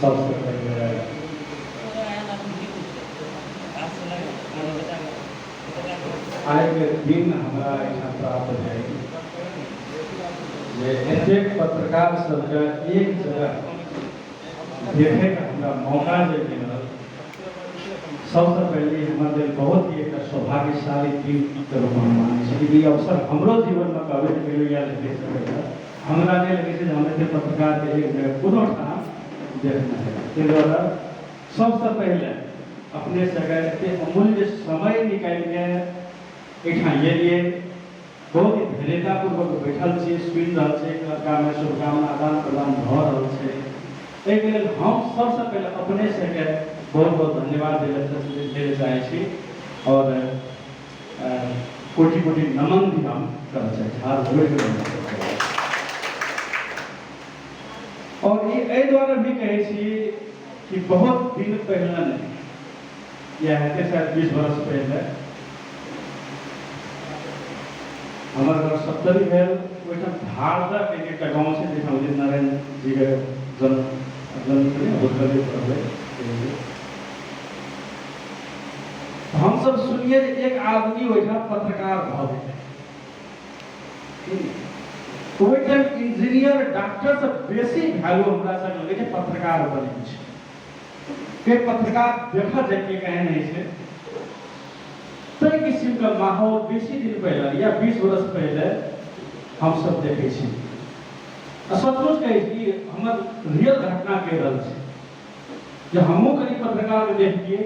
सबसे पहले आए के दिन हमारा यहाँ प्राप्त है जे एतेक पत्रकार सबके एक जगह देखे का हमरा मौका जे मिलल, सबसे पहले हमारे बहुत ही एक सौभाग्यशाली दिन के रूप में माने छी। ई अवसर हमरो जीवन में कभी पहले याद नहीं सकेगा। हमरा नहीं लगे कि हम एते पत्रकार के एक जगह कोनो ठाम देखना है। ताहि द्वारा सबसे पहले अपने जगह एते अमूल्य समय निकाल के एठाम एलिए, बहुत ही धैर्यतापूर्वक बैठल छी, सुनि रहल छी, लड़का में शुभकामना आदान प्रदान भ रहल छै। एहि लेल हम सबसे पहले अपने से के बहुत बहुत धन्यवाद देले चाहे छी और कोटि कोटि नमन भी हम कर चाहे हाथ जोड़ के और ये एहि द्वारा भी कहे छी कि बहुत दिन पहले नहीं या है शायद 20 वर्ष पहले हमारे घर सप्तरी भेल ओइठाम धारदा के एकटा गांव छै जहाँ उदित नारायण जी के जन्म होटल हम सब सुनिए एक आदमी ओइठाम पत्रकार भ गेल। ओइठाम इंजीनियर डॉक्टर से बेसी वैल्यू हमरा सब लगे छै पत्रकार बने छै। के पत्रकार देखा जाए के कहे नहीं छै तय किस्म का माहौल बेसी दिन पहले या 20 वर्ष पहले हम सब देखे छी। सचमुच कहे कि हमर रियल घटना कह रहल छै जे हमहू कहीं पत्रकार में देखिए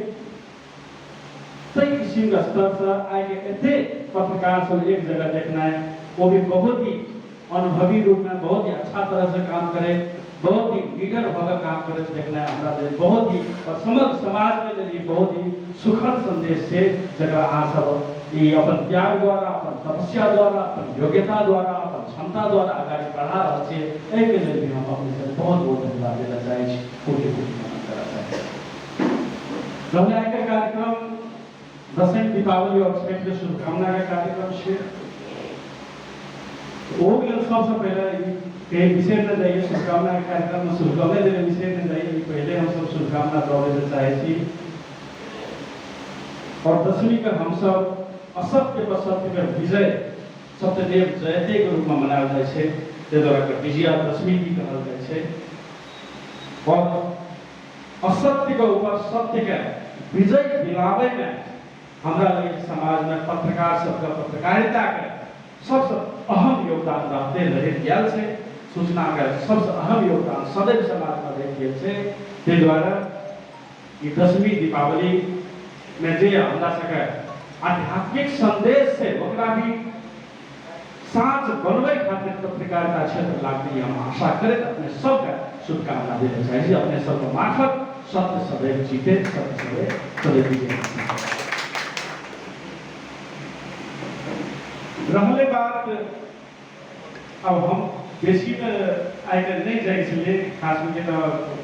तय किस्म का स्तर से आगे एते पत्रकार सब एक जगह देखना है, वो भी बहुत ही अनुभवी रूप में बहुत ही अच्छा तरह से काम करे, बहुत ही लीडर होकर काम करे देखना है हमरा लिए बहुत ही और समग्र समाज के लिए बहुत ही सुखद संदेश से जगह आ सब ये अपन त्याग द्वारा, अपन तपस्या द्वारा, अपन योग्यता द्वारा, अपन क्षमता द्वारा आगे बढ़ा रहे छे। एहि के लिए भी हम अपने से बहुत बहुत धन्यवाद देना चाहे छी, कोटि कोटि नमन करना चाहे। हमने आगे के कार्यक्रम दशमी दीपावली और छठ के शुभकामना का कार्यक्रम छे। वो सबसे पहले कहीं विषय में जाइए शुभकामना के कार्यक्रम में शुभकामना देने विषय में जाइए पहले हम सब शुभकामना दे चाहे छी और दशमी का हम सब असत्य पर सत्य के विजय सत्यदेव जयते के रूप में मनायल जाय छै। ताहि द्वारा विजयादशमी भी कहल जाय छै और असत्य के ऊपर सत्य के विजय दिलावे में हमरा लगे समाज में पत्रकार सबके पत्रकारिता के सबसे अहम योगदान रहते रह गया छै। सूचना का सबसे अहम योगदान सदैव समाज में रह गया छै। ताहि द्वारा ये दशमी दीपावली में जे हमरा सबके आध्यात्मिक संदेश से ओकरा भी साँच बनवे खातिर पत्रकारिता क्षेत्र लागते हम आशा करते अपने सबके शुभकामना देना चाहिए। अपने सबके मार्फत सत्य सदैव जीते, सत्य सदैव विजय। रहले बात अब हम बेसी आगे नहीं जाए इसलिए खास में तो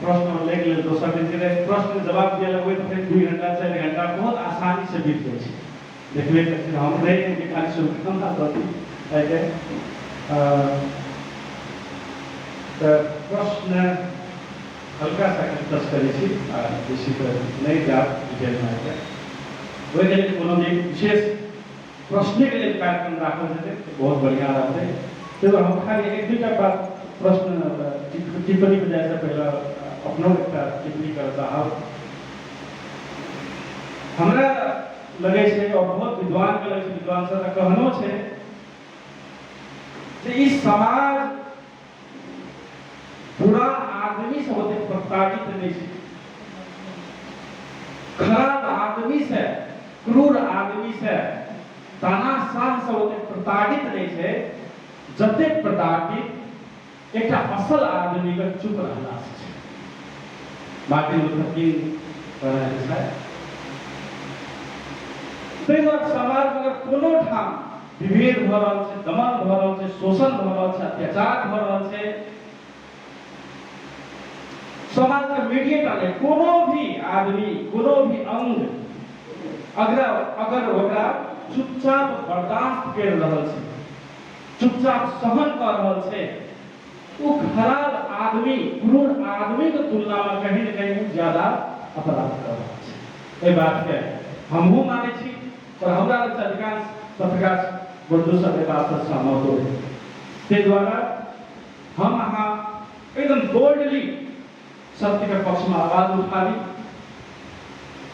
प्रश्न ले ले दोसर दिन के प्रश्न जवाब दिया लगवे तो 2 घंटा 4 घंटा बहुत आसानी से बीत जाए छै। देखले कि हम नहीं कि खाली शुभकामना दती आगे तो प्रश्न हल्का सा डिस्कस करे छी बेसी पर नहीं जा डिटेल में आगे ओइ के लिए कोनो भी विशेष प्रश्न के लिए कार्यक्रम राखल जेतै बहुत बढ़िया रहतै। तो हम खाली एक दूटा बात प्रश्न टिप्पणी पे जाए से पहले अपनो एक टिप्पणी कर चाहब। हमरा लगे छै और बहुत विद्वान के लगे विद्वान सब कहनो छै जे ई समाज बुरा आदमी से होते प्रताड़ित नहीं छै, खराब आदमी से, क्रूर आदमी से, तानाशाह से होते प्रताड़ित नहीं छै। जते प्रताड़ित एक असल आदमी का चुप रहना छै। मार्टिन लूथर किंग कहने छै समाज में अगर कोनो ठाम विभेद भ रहल छै, दमन भ रहल छै, शोषण भ रहल छै, अत्याचार भ रहल छै, समाज का मीडिएटर है कोनो भी आदमी, कोनो भी अंग अगर ओकरा चुपचाप बर्दाश्त कर रहल छै, चुपचाप सहन कर रहल छै, वो खराब आदमी क्रूर आदमी के तुलना में कहीं न कहीं ज्यादा अपराध कर रहा है। ये बात के हमहू माने छी और हमरा अधिकांश पत्रकार बंधु सब ए बात से सहमत हो। ते द्वारा हम अहाँ एकदम बोल्डली सत्य के पक्ष में आवाज उठाबी,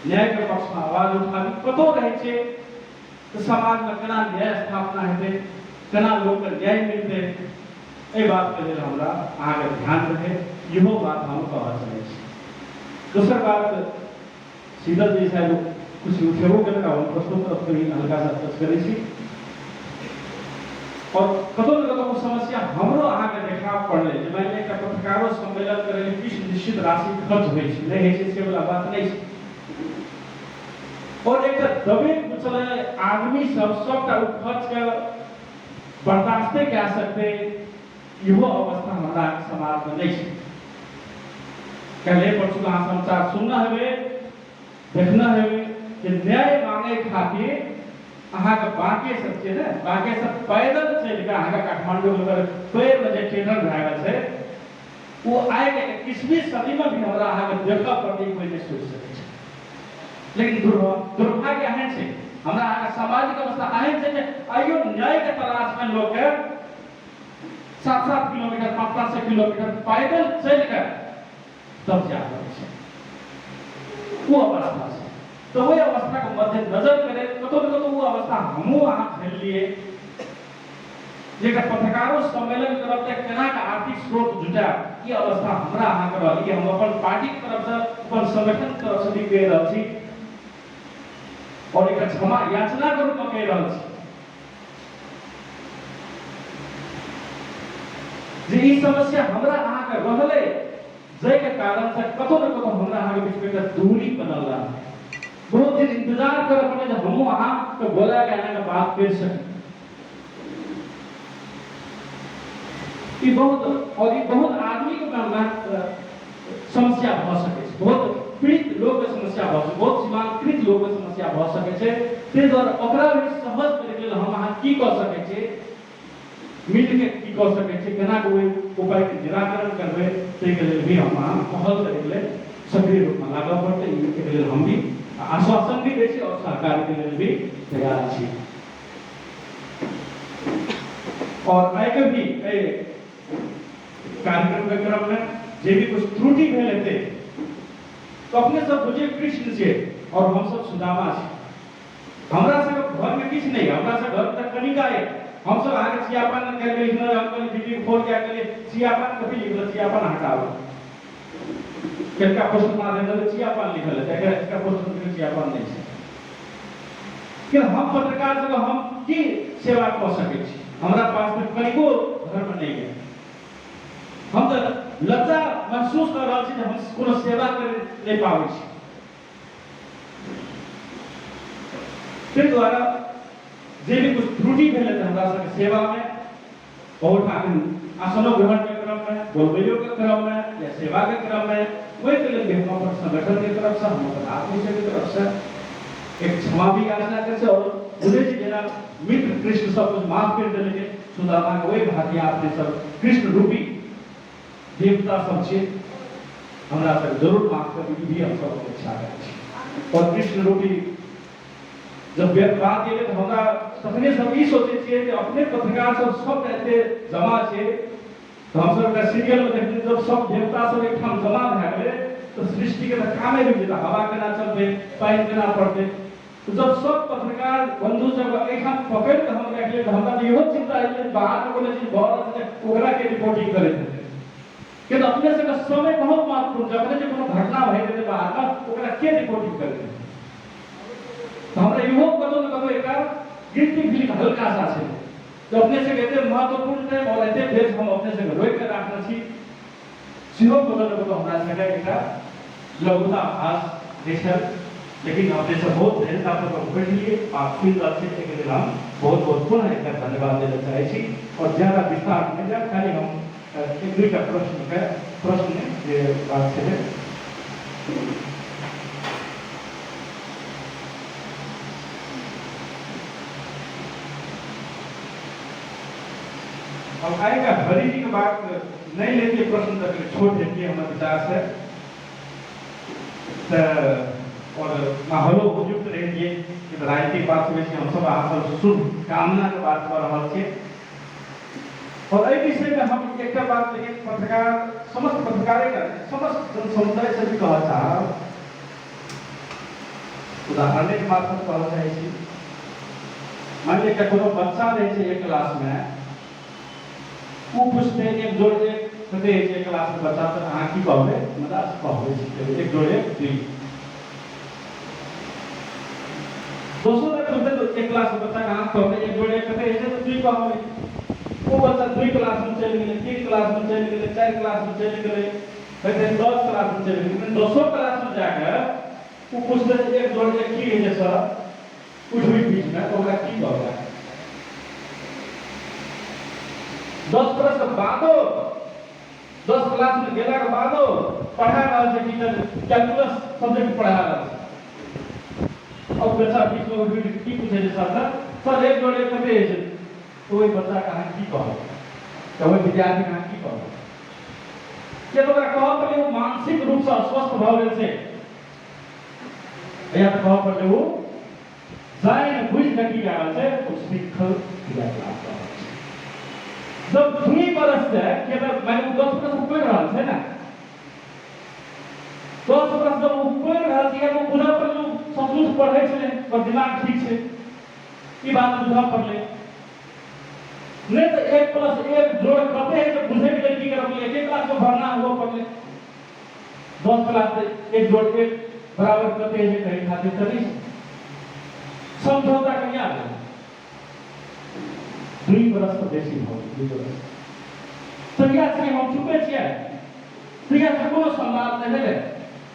न्याय के पक्ष में आवाज उठाबी। कतो रहे छे तो समाज में केना न्याय स्थापना हेतै, केना लोक के न्याय मिलतै, ए बात के लेल हमरा आगे ध्यान रहे। इहो बात हम कहऽ चाहै छी। दोसर बात शीतल जी साहब कुछ उठेबो केलक, हम प्रश्न तरफ करी हल्का सा टच करै छी। और कतो न कतो समस्या हमरो अहाँ के देखा पड़ले जे मानि लिअ एकटा पत्रकारो सम्मेलन करे लेल किछु निश्चित राशि खर्च होइ छै, नहि होइ छै से वाला बात नहीं छै। और एक दबे कुचले आदमी सबटा खर्च के बर्दाश्त कए सकते, इहो अवस्था हमरा समाज में नहीं है। कल परसू अहाँ समाचार सुनना है, देखना है कि न्याय मांगे खातिर अहाँ के बाके सब छै ने, बाके सब पैदल चल के अहाँ के काठमांडू में पैर में जे ट्रेनर भए गेल छै, वो आइ के 21वीं सदी में भी हमरा अहाँ के देखऽ पड़तै, कोई नहीं सोच सकै छै। लेकिन दुर्भाग्य एहन छै, हमरा अहाँ के सामाजिक अवस्था एहन छै जे आइयो न्याय के तलाश में लोग 7-7 किलोमीटर 5-5 किलोमीटर पैदल चल कर तब जा रहे हैं। वो अवस्था है, तो वो अवस्था को मद्देनजर करे तो वो अवस्था हमू अहाँ झेल लिए। जेकर पत्रकारों सम्मेलन करब तक केना के आर्थिक स्रोत जुटा, ये अवस्था हमरा अहाँ के रहली। हम अपन पार्टी के तरफ से, अपन संगठन के तरफ से भी कह रहल छी और एक क्षमा याचना के रूप में कह रहल छी जे ई समस्या हमरा अहाँ के रहले, जय के कारण से कतो न कतो हमरा अहाँ के बीच में दूरी बनल रहा। बहुत दिन इंतजार कर पड़े जब हम अहाँ के बोला के आने के बात कर सके। ई बहुत आदमी के समस्या भ सके छै, बहुत पीड़ित लोग के समस्या भ सके, बहुत सीमांकृत लोग के समस्या भ सके छै। ते द्वारा ओकरा भी सहज करे के लेल हम अहाँ की क सके छै, मिल के की क सके छै, केना कोई उपाय के निराकरण करबे, ते के लेल भी हम अहाँ पहल करे के लेल सक्रिय रूप में लागऽ पड़तै। ई के लेल हम भी आश्वासन भी दै छी और सहकार के लिए भी तैयार छी। और आइ के भी कार्यक्रम के क्रम में जे भी कुछ त्रुटि भेल हेतै तो अपने सब बुझे कृष्ण छै और हम सब सुदामा छी। हमरा सब घर में किछ नहीं, हमरा सब घर तक कनिका है। हम सब आगे चियापन कर के लिखना, हम कल वीडियो खोल के आके चियापन कभी लिखल, चियापन हटाओ केलका प्रश्न मार देल चियापन लिखल है, एकरा इसका प्रश्न के चियापन नहीं है। कि हम पत्रकार सब हम की सेवा क सकै छी, हमरा पास में कनिको घर में नहीं है। हम तो लज्जा महसूस कर रहल छी जे हम कोनो सेवा कर नहीं पाबै छी। ते द्वारा जे भी कुछ त्रुटि भेल है हमरा सब सेवा में, बहुत आसनो ग्रहण के क्रम में, बोलबैयो के क्रम में या सेवा के क्रम में, वही के लिए हम अपन संगठन के तरफ से, हम अपन आत्मीय के तरफ से एक क्षमा भी याचना करे और बुझे जी जेना मित्र कृष्ण सब कुछ माफ कर देले के सुदामा के वही भांति आपने सब कृष्ण रूपी देवता सब छे, हमरा सब जरूर माफ कर भी हम सब इच्छा करे। और कृष्ण रूपी जब बात ये तो हमरा तखने सब ई सोचे छिए जे अपने पत्रकार सब रहते जमा छे, तो हम सब का सीरियल में देखते जब सब देवता सब एक ठाम जमा भ गेले तो सृष्टि के कामे भी जेता, हवा केना चलते, पानी केना पड़ते। तो जब सब पत्रकार बंधु सब एक ठाम पकड़ के हम रखले तो हमरा इहो चिंता है जे बाहर में कोनो चीज भ रहल है ओकरा के रिपोर्टिंग करे थे। कि तो अपने से का समय बहुत महत्वपूर्ण, जब अपने जे कोनो घटना भइ गेले बाहर में ओकरा के रिपोर्टिंग करे। तो हमरा इहो कतो न कतो एकटा गिल्टी फीलिंग हल्का सा छै, जो अपने से कहते महत्वपूर्ण है और ऐसे देश हम अपने से रोक के रखना छी। सिहो कतो न कतो हमरा से एकटा लघुता भास देशर, लेकिन अपने से बहुत धैर्यता पूर्वक बैठ लिए आप फील अच्छे के लिए हम बहुत बहुत पुनः एक धन्यवाद देना चाहे छी। और ज्यादा विस्तार में जा खाली हम एक दुईटा प्रश्न जे बात छे अब आएगा हरि जी के बात नहीं लेती प्रश्न तक छोड़ देती है हमारे विचार से और माहौलो उपयुक्त रहेंगे कि राजनीतिक बात से हम सब अहाँ सब शुभ कामना के बात कर रहा छे और एहि विषय में हम एक बात लेकिन पत्रकार समस्त पत्रकारे का समस्त जन समुदाय से भी कहा चाह उदाहरण के माध्यम कहा चाहे छी मान लीजिए कोनो बच्चा रहे छे एक क्लास में वो पूछते एक जोड़ एक कहते एक क्लास में बच्चा तो अहाँ की कहबे मतलब कहबे एक जोड़ एक दुई दोस्तों ने खुद तो एक क्लास में बच्चा कहाँ कहबे एक जोड़ एक कहते ऐसे तो दुई कहबे वो बच्चा दुई क्लास में चल गेले तीन क्लास में चल गेले चार क्लास में चल गेले कहते 10 क्लास में चल गेले 200 क्लास में जाकर वो पूछते एक जोड़ एक की है जैसा कुछ भी बीच में तो ओकरा की कहबे 10 बरस के बादो 10 क्लास में गेला के बादो पढ़ा रहल छै टीचर कैलकुलस सब्जेक्ट पढ़ा रहल छै अब बच्चा बीच में उठ की पूछे छै सर एक जोड़ एक कते छै तो वही बच्चा कहाँ की कहब तो वही विद्यार्थी कहाँ की कहब के तो कहब पड़े वो मानसिक रूप से अस्वस्थ भ गेल छै या तो कहब पड़े वो जाइन बुझ के की रहल छै ओ सिखल क्रिया क्लास जब 2 बरस से केवल मैंने 10 बरस पढ़ रहा है ना 10 बरस जब वो पढ़ रहा है वो बुझा पर जो समझ पढ़े छले और दिमाग ठीक छै ई बात बुझा पड़ले नहीं तो 1 + 1 जोड़ कते है तो बुझे के लिए की करब एक क्लास में भरना हुआ पड़ले 10 क्लास से 1 जोड़ 1 बराबर कते है कहीं खातिर करी समझौता करिया 2 बरस तो बेसी हो 2 बरस तहिया से हम चुपे छियै तहिया से कोनो संवाद नहीं भेलै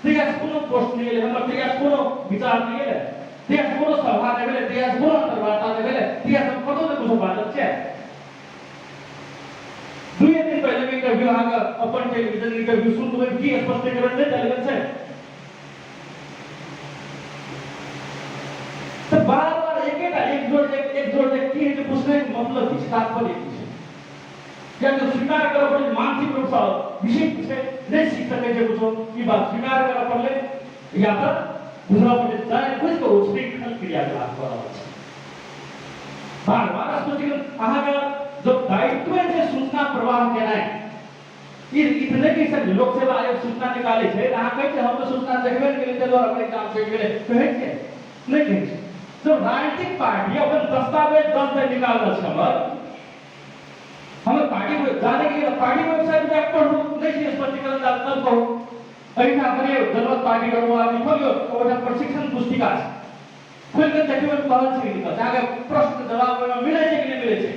तहिया से कोनो पोस्ट नहीं भेलै हमर तहिया से कोनो विचार नहीं भेलै तहिया से कोनो सभा नहीं भेलै तहिया से कोनो अंतर्वार्ता नहीं भेलै तहिया से कतौ ने कुछ बात छै 2 दिन पहले भी इंटरव्यू आगा अपन टेलीविजन इंटरव्यू सुन तो की स्पष्टीकरण नहीं चल गेल छै तो बार-बार एक जोड़ एक की है जो पूछने का मतलब किसी तात्पर्य की है या तो स्वीकार करो पड़े मानसिक रूप से विषय से नहीं सीख सके जो कुछ ये बात स्वीकार करो पड़े या तो दूसरा पड़े जाए कुछ को उसकी खल क्रिया क्लास वाला बार-बार स्पष्टीकरण आहा का जो दायित्व है सूचना प्रवाह के है इतने की सब लोक सेवा आयोग सूचना निकाले छे आहा कहै छै हम तो सूचना देखबे के लिए चलो अपने काम छोड़ गेले कहै छै नहीं कहै छै जो राजनीतिक पार्टी अपन दस्तावेज 10 दिन निकाल रहा है हम पार्टी में जाने के लिए पार्टी वेबसाइट पे पढ़ो नहीं स्पष्टीकरण डालता कहो ऐठा अपने जनमत पार्टी का वो आदमी खोलियो और प्रशिक्षण पुस्तिका खोल के देखियो कहल छै कि जाके प्रश्न जवाब में मिले छै कि नहीं मिले छै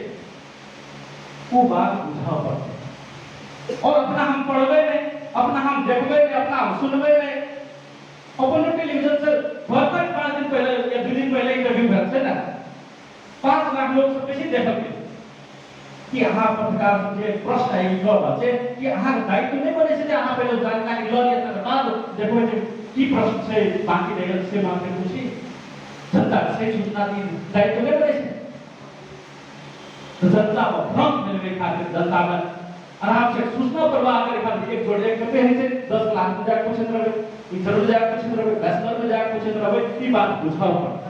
वो बात बुझा पड़ते और अपना हम पढ़वे नहीं अपना हम देखवे नहीं अपना हम सुनवे नहीं अपन टेलीविजन से भरतक 5 दिन पहले या 2 दिन पहले इंटरव्यू भेल छै ना 5 लाख लोग सब बेसी देखल कि अहाँ पत्रकार जे प्रश्न है कह छै कि अहाँ के दायित्व नहीं बने छै जे अहाँ पहले जानकारी ल लिया तकर बाद देखबै जे की प्रश्न छै बाकी रह गेल से मात्र पूछी जनता से सूचना दी दायित्व नहीं बने छै तो जनता को भ्रम मिलवे खातिर जनता में आराम से सूचना प्रवाह करे खातिर एक जोड़ एक कते है छै 10 लाख में जाके पूछत रहबे इंटरव्यू में जाके पूछत रहबे बैचलर में जाके पूछत रहबे ई बात बुझाओ पड़ता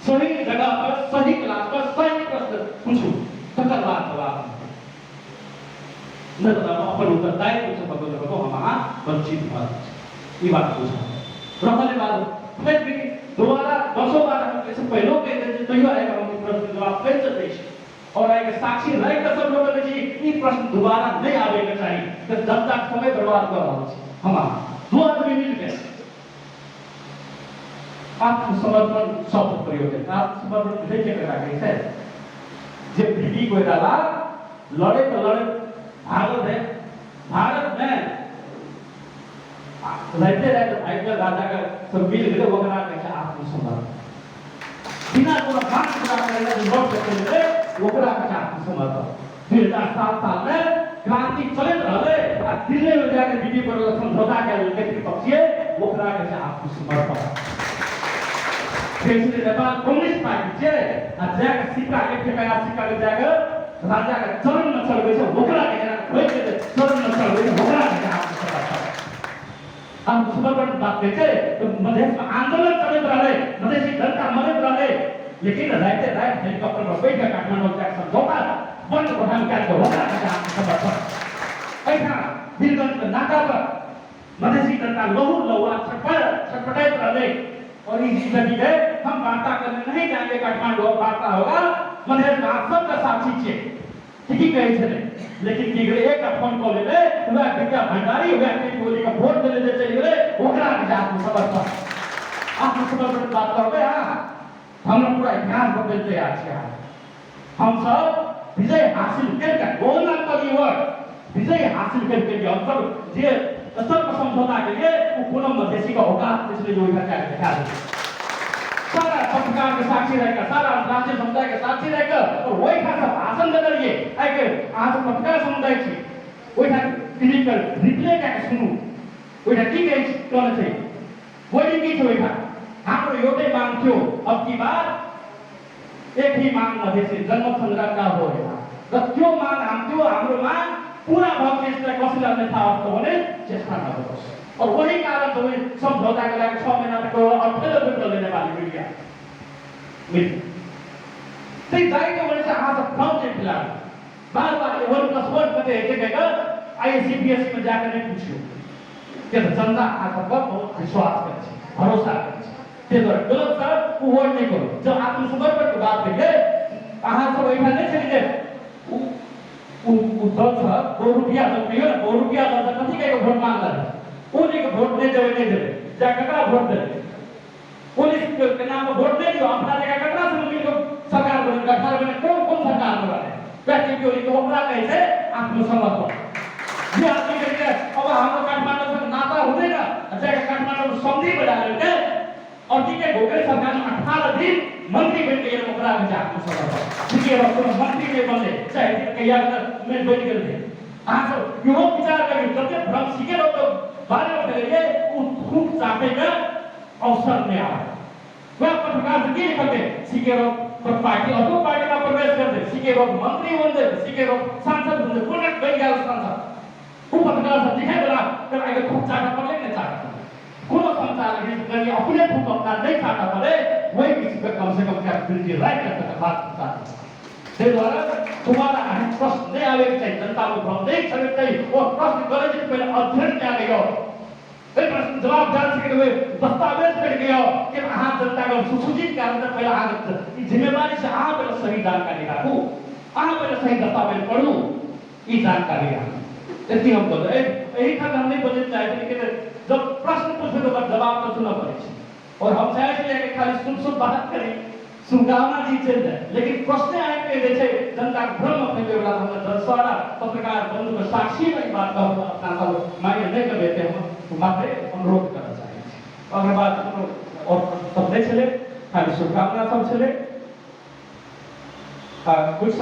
सही जगह पर सही क्लास पर सही प्रश्न पूछो तकर बाद जवाब न तो अपन उत्तरदायित्व से पकड़ को हम वंचित भ ई बात बुझाओ रहले बाद फिर भी दोबारा 200 बार हम ऐसे पहलो कह दे तैयो आएगा हम प्रश्न जवाब फिर से दे और आएगा साक्षी रह के सब लोग जी ई प्रश्न दोबारा नहीं आवे के चाहिए तो जनता समय बर्बाद कर रहा है हम दो आदमी मिल के आत्मसमर्पण शब्द प्रयोग है आत्मसमर्पण भेज के करा कैसे जे बीबी को डाला लड़े तो लड़े भारत है भारत में रहते आइकर राजा का सब मिल गए वो करा कैसे आत्मसमर्पण बिना कोनो बात पूरा करने के नोट करते वो करा कैसे आत्मसमर्पण 2007 साल में क्रांति चलित रहले आ दिल्ली में जाके बीबी पर समझौता के व्यक्ति पक्षीय वो करा कैसे आत्मसमर्पण देश नेपाल कम्युनिस्ट पार्टी छे आ जाके सिक्का एक टका सिक्का के जाके राजा के चरण में चढ़बै छै ओकरा के वही के सदन में चल रही होगा ना आप सब हम समर्पण बात कहते तो मध्य में आंदोलन चलत रहे मधेसी जनता मरत रहे लेकिन रहते रहे हेलीकॉप्टर में बैठ के काठमांडू तक समझौता बंद को हम क्या होगा ना आप समर्पण ऐसा वीरगंज के नाका पर मधेसी जनता लहू लहुआ छटपटाते रहे और इसी लगी गए हम वार्ता करने नहीं जाएंगे काठमांडू और वार्ता होगा मधेश में आप सबका साक्षी छे ठीक कहे छे लेकिन की गए एक फोन कॉल ले हुआ विद्या भंडारी हुआ के बोली का वोट दे दे चली गए ओकरा के जात में समर्पण आप समर्पण बात करबे हां हम पूरा ध्यान पर देते आज हम सब विजय हासिल करके बोलना कभी वर्ड विजय हासिल करके हम सब जे स्तर पर समझौता के लिए वो कोनो मधेसी का औकात इसलिए जो इधर क्या दिखा दे सारा पत्रकार के साक्षी रहेगा सारा अंतर्राष्ट्रीय समुदाय के साक्षी रहेगा और वही था सब भाषण दे रही है आके आज पत्रकार समुदाय छी वही था क्लिनिकल रिप्ले का सुनु वही था ठीक है कोन छै वही की छै वही था हाम्रो एउटै माग थियो अब की बात एक ही माग मधेसी जन्म संग्राम का हो र त्यो माग हाम्रो माग पूरा भाव यसलाई कसैले अन्यथा अर्थ हुने चेष्टा नगरोस् और वही कारण जो समझौता के लागि 6 महीना तक अठेलो बिटले नेपाली मीडिया त्यही जाइको भने चाहिँ आज फ्रम चाहिँ फिलहाल बार-बार 1+1 कते हेरेका आईसीपीएस में जाकर नहीं पूछ्यो के जनता आज बहुत विश्वास गर्छ भरोसा गर्छ त्यो भएर गलत छ वो वर्ड नहीं करो जब आत्मसमर्पण की बात करिए कहां सब ऐसा नहीं चलिए दल छ 2 रुपैया दल 2 रुपैया दल कथी के वोट मांगला उन्हीं को वोट नहीं देवे जा ककरा वोट दे पुलिस के नाम पर वोट नहीं दो अपना जगह ककरा से मिलकर सरकार बने गठर बने कौन सरकार बने व्यक्ति की ओरी को ओकरा कहे से आत्मसमर्पण ये आदमी के अब हम काठमांडू से नाता हुए ना जगह काठमांडू संधि बना लेते और ठीक है गोगरे सरकार में 18 दिन मंत्री बन गए ओकरा में आत्मसमर्पण ठीक है और मंत्री ने बने चाहे कि यार में बन गए आज यो विचार करिए जब भ्रम सीखे तो बारे में करिए खूब चापेगा अवसर में आए वह पत्रकार से क्या लिखते सीखे पर पार्टी और तो पार्टी में प्रवेश करते सीखे मंत्री बनते सीखे सांसद बनते पूर्ण बन गया सांसद खूब पत्रकार से दिखे बोला कर आगे खूब चाटा पड़े नहीं चाटा कोनो संचार करके अपने खूब अपना नहीं चाटा पड़े वही किसी पे कम से कम क्या बिल्कुल राइट करते बात करता તે દ્વારા तुम्हारा प्रश्न नहीं आवे चाहिए जनता को भ्रम नहीं छवे चाहिए और प्रश्न करे से पहले अध्ययन क्या गयो ए प्रश्न जवाब जान सके हुए दस्तावेज कर गयो कि आहा जनता को सुसूचित कारण से पहले आगत ई जिम्मेवारी से आहा पहले सही जानकारी राखू आहा पहले सही दस्तावेज पढ़ू ई जानकारी राखू यदि हम बोले यही खातिर हम नहीं बोलना चाहते लेकिन जब प्रश्न पूछे तो जवाब तो सुनना पड़े और हम चाहे कि खाली सुन बात करें सुगावना जी चल जाए लेकिन प्रश्न आए के जैसे जनता भ्रम अपने वाला हम दर्शना पत्रकार बंधु के साक्षी में बात का अपना सब मांगे नहीं कर देते हम मात्र अनुरोध करना चाहिए अगर बात और सब नहीं चले खाली शुभकामना सब चले कुछ